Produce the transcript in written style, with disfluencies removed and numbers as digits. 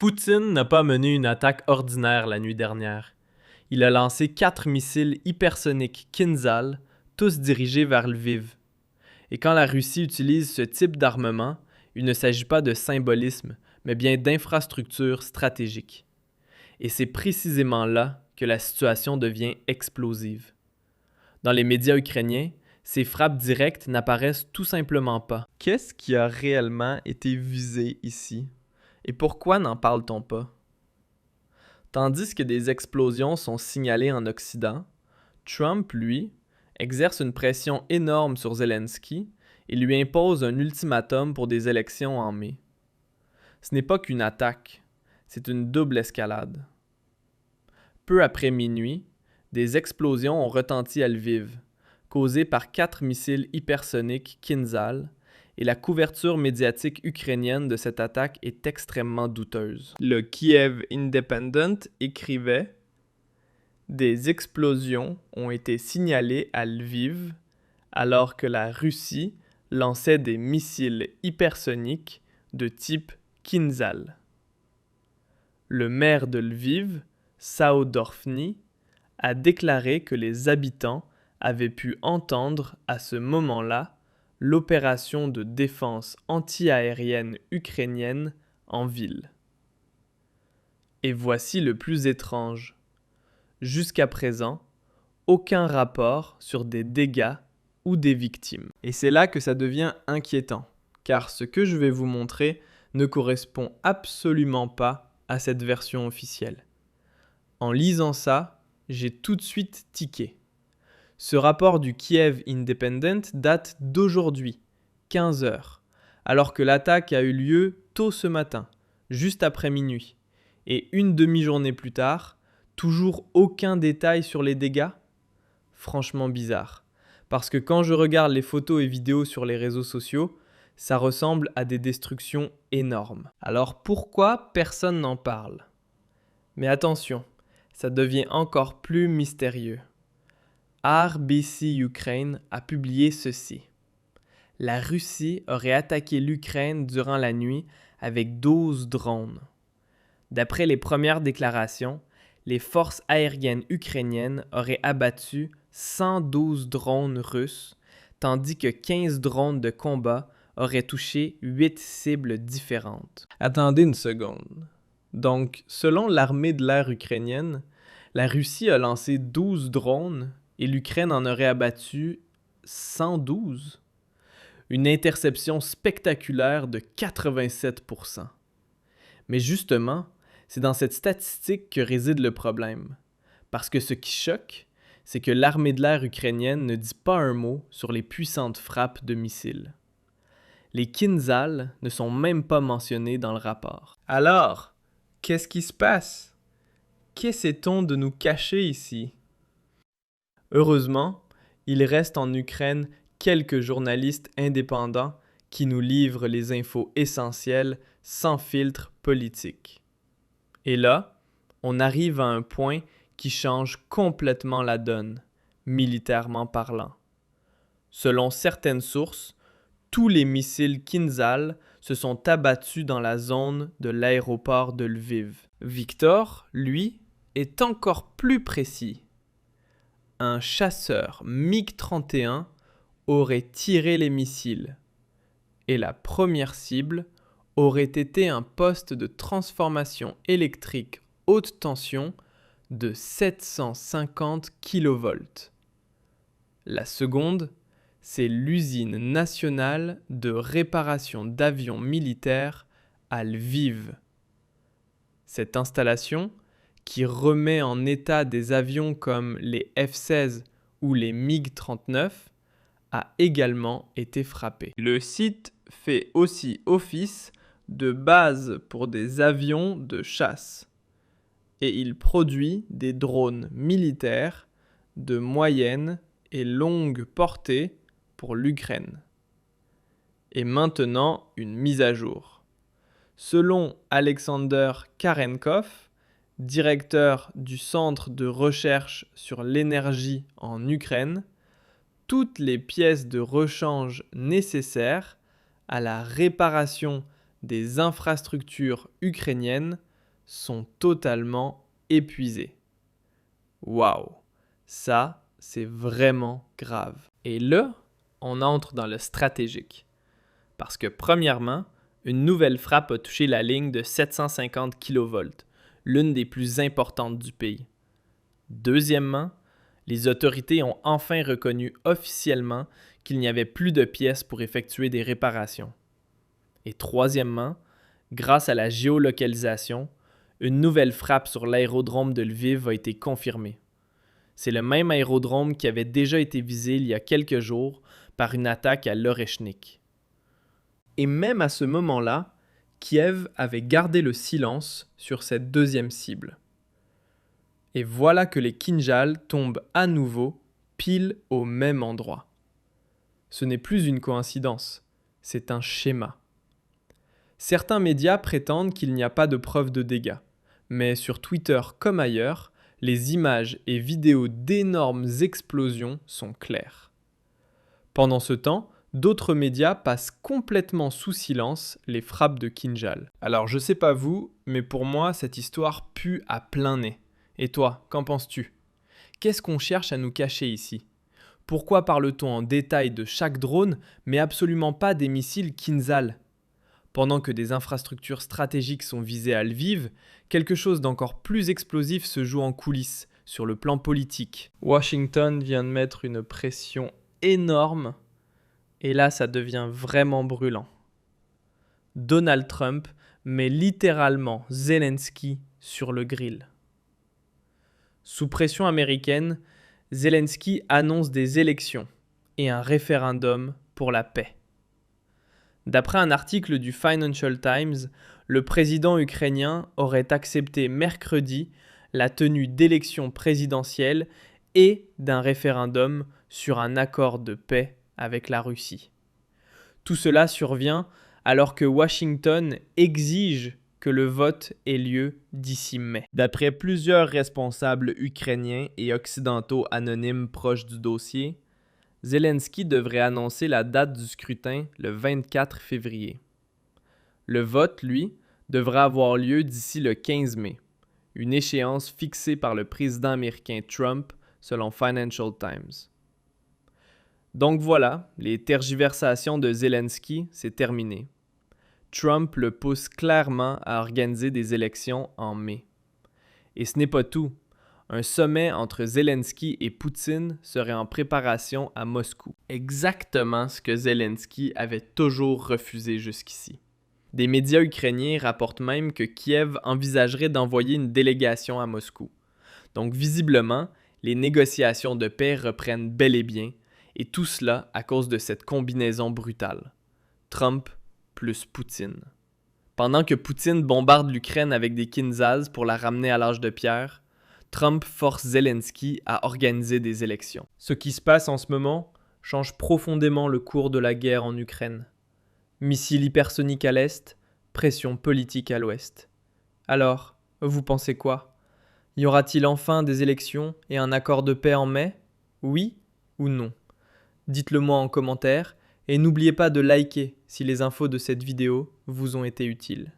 Poutine n'a pas mené une attaque ordinaire la nuit dernière. Il a lancé 4 missiles hypersoniques Kinzhal, tous dirigés vers Lviv. Et quand la Russie utilise ce type d'armement, il ne s'agit pas de symbolisme, mais bien d'infrastructures stratégiques. Et c'est précisément là que la situation devient explosive. Dans les médias ukrainiens, ces frappes directes n'apparaissent tout simplement pas. Qu'est-ce qui a réellement été visé ici? Et pourquoi n'en parle-t-on pas? Tandis que des explosions sont signalées en Occident, Trump, lui, exerce une pression énorme sur Zelensky et lui impose un ultimatum pour des élections en mai. Ce n'est pas qu'une attaque, c'est une double escalade. Peu après minuit, des explosions ont retenti à Lviv, causées par 4 missiles hypersoniques Kinzhal, et la couverture médiatique ukrainienne de cette attaque est extrêmement douteuse. Le Kiev Independent écrivait « Des explosions ont été signalées à Lviv alors que la Russie lançait des missiles hypersoniques de type Kinzhal. » Le maire de Lviv, Saodorfny, a déclaré que les habitants avaient pu entendre à ce moment-là l'opération de défense anti-aérienne ukrainienne en ville. Et voici le plus étrange. Jusqu'à présent, aucun rapport sur des dégâts ou des victimes. Et c'est là que ça devient inquiétant, car ce que je vais vous montrer ne correspond absolument pas à cette version officielle. En lisant ça, j'ai tout de suite tiqué. Ce rapport du Kiev Independent date d'aujourd'hui, 15 heures, alors que l'attaque a eu lieu tôt ce matin, juste après minuit. Et une demi-journée plus tard, toujours aucun détail sur les dégâts? Franchement bizarre. Parce que quand je regarde les photos et vidéos sur les réseaux sociaux, ça ressemble à des destructions énormes. Alors pourquoi personne n'en parle? Mais attention, ça devient encore plus mystérieux. RBC Ukraine a publié ceci. La Russie aurait attaqué l'Ukraine durant la nuit avec 12 drones. D'après les premières déclarations, les forces aériennes ukrainiennes auraient abattu 112 drones russes, tandis que 15 drones de combat auraient touché 8 cibles différentes. Attendez une seconde. Donc, selon l'armée de l'air ukrainienne, la Russie a lancé 12 drones et l'Ukraine en aurait abattu 112. Une interception spectaculaire de 87%. Mais justement, c'est dans cette statistique que réside le problème. Parce que ce qui choque, c'est que l'armée de l'air ukrainienne ne dit pas un mot sur les puissantes frappes de missiles. Les Kinzhal ne sont même pas mentionnés dans le rapport. Alors, qu'est-ce qui se passe? Qu'essaie-t-on de nous cacher ici? Heureusement, il reste en Ukraine quelques journalistes indépendants qui nous livrent les infos essentielles sans filtre politique. Et là, on arrive à un point qui change complètement la donne, militairement parlant. Selon certaines sources, tous les missiles Kinzhal se sont abattus dans la zone de l'aéroport de Lviv. Victor, lui, est encore plus précis. Un chasseur MiG-31 aurait tiré les missiles et la première cible aurait été un poste de transformation électrique haute tension de 750 kV. La seconde, c'est l'usine nationale de réparation d'avions militaires à Lviv. Cette installation, qui remet en état des avions comme les F-16 ou les MiG-39, a également été frappée. Le site fait aussi office de base pour des avions de chasse et il produit des drones militaires de moyenne et longue portée pour l'Ukraine. Et maintenant, une mise à jour. Selon Alexander Karenkov, directeur du Centre de recherche sur l'énergie en Ukraine, toutes les pièces de rechange nécessaires à la réparation des infrastructures ukrainiennes sont totalement épuisés. Waouh, ça, c'est vraiment grave. Et là, on entre dans le stratégique. Parce que premièrement, une nouvelle frappe a touché la ligne de 750 kV, l'une des plus importantes du pays. Deuxièmement, les autorités ont enfin reconnu officiellement qu'il n'y avait plus de pièces pour effectuer des réparations. Et troisièmement, grâce à la géolocalisation, une nouvelle frappe sur l'aérodrome de Lviv a été confirmée. C'est le même aérodrome qui avait déjà été visé il y a quelques jours par une attaque à l'Oreshnik. Et même à ce moment-là, Kiev avait gardé le silence sur cette deuxième cible. Et voilà que les Kinjal tombent à nouveau pile au même endroit. Ce n'est plus une coïncidence, c'est un schéma. Certains médias prétendent qu'il n'y a pas de preuves de dégâts, mais sur Twitter comme ailleurs, les images et vidéos d'énormes explosions sont claires. Pendant ce temps, d'autres médias passent complètement sous silence les frappes de Kinjal. Alors je sais pas vous, mais pour moi cette histoire pue à plein nez. Et toi, qu'en penses-tu? Qu'est-ce qu'on cherche à nous cacher ici? Pourquoi parle-t-on en détail de chaque drone, mais absolument pas des missiles Kinzhal? Pendant que des infrastructures stratégiques sont visées à Lviv, quelque chose d'encore plus explosif se joue en coulisses, sur le plan politique. Washington vient de mettre une pression énorme, et là ça devient vraiment brûlant. Donald Trump met littéralement Zelensky sur le grill. Sous pression américaine, Zelensky annonce des élections et un référendum pour la paix. D'après un article du Financial Times, le président ukrainien aurait accepté mercredi la tenue d'élections présidentielles et d'un référendum sur un accord de paix avec la Russie. Tout cela survient alors que Washington exige que le vote ait lieu d'ici mai. D'après plusieurs responsables ukrainiens et occidentaux anonymes proches du dossier, Zelensky devrait annoncer la date du scrutin le 24 février. Le vote, lui, devrait avoir lieu d'ici le 15 mai, une échéance fixée par le président américain Trump selon Financial Times. Donc voilà, les tergiversations de Zelensky, c'est terminé. Trump le pousse clairement à organiser des élections en mai. Et ce n'est pas tout. Un sommet entre Zelensky et Poutine serait en préparation à Moscou. Exactement ce que Zelensky avait toujours refusé jusqu'ici. Des médias ukrainiens rapportent même que Kiev envisagerait d'envoyer une délégation à Moscou. Donc visiblement, les négociations de paix reprennent bel et bien, et tout cela à cause de cette combinaison brutale. Trump plus Poutine. Pendant que Poutine bombarde l'Ukraine avec des Kinzhal pour la ramener à l'âge de pierre, Trump force Zelensky à organiser des élections. Ce qui se passe en ce moment change profondément le cours de la guerre en Ukraine. Missiles hypersoniques à l'est, pression politique à l'ouest. Alors, vous pensez quoi? Y aura-t-il enfin des élections et un accord de paix en mai? Oui ou non? Dites-le moi en commentaire et n'oubliez pas de liker si les infos de cette vidéo vous ont été utiles.